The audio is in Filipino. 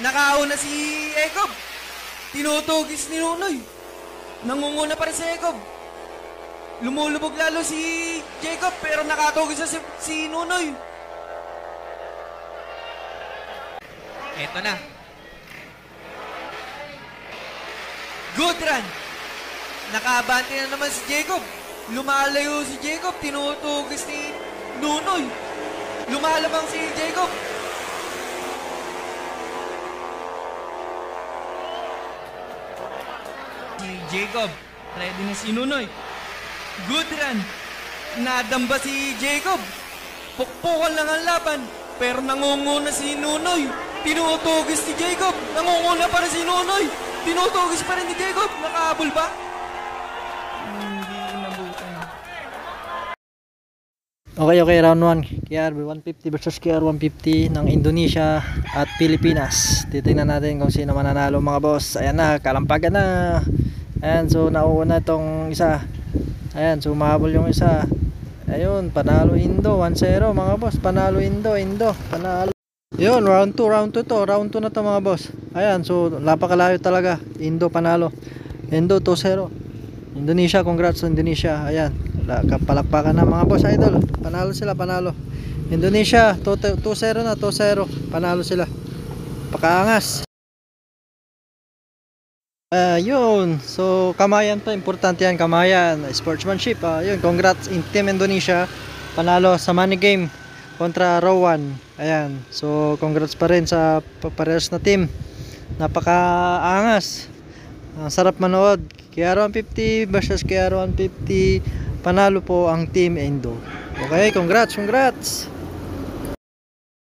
Nakauna si Jacob. Tinutugis ni Nunoy. Nangunguna pa rin si Jacob. Lumulubog lalo si Jacob pero nakatugis na si Nunoy. Eto na. Good run. Nakabante na naman si Jacob. Lumalayo si Jacob. Tinutugis ni Nunoy. Lumalabang si Jacob. Si Jacob. Ready na si Nunoy. Good run. Nadamba si Jacob. Pukpukan lang ang laban. Pero nangunguna si Nunoy. Tinutugis ni Jacob. Nangunguna pa rin si Nunoy. Tinutugis pa rin ni Jacob. Nakahabol ba? Hindi nabutan. Okay, round 1. KRB 150 versus KR 150 ng Indonesia at Pilipinas. Titingnan natin kung sino mananalo mga boss. Ayan na, kalampagan na. Ayan, so nauuna itong isa. Ayan, so mahabol yung isa. Ayun, panalo Indo 1-0 mga boss. Panalo Indo, panalo. Yun, round 2 to. Round 2 na to mga boss. Ayan, so napakalayo talaga. Indo panalo. Indo 2-0. Indonesia, congrats sa Indonesia. Ayan, kapalakpakan na mga boss idol. Panalo sila, panalo. Indonesia 2-0 na, 2-0. Panalo sila. Pakaangas. Yun, so kamayan to, importante yan, kamayan, sportsmanship. Yun, congrats in Team Indonesia, panalo sa money game kontra Rowan. Ayan, so congrats pa rin sa parehas na team, napakaangas, sarap manood. KR 150 versus KR 150, panalo po ang Team Indo. Okay, congrats.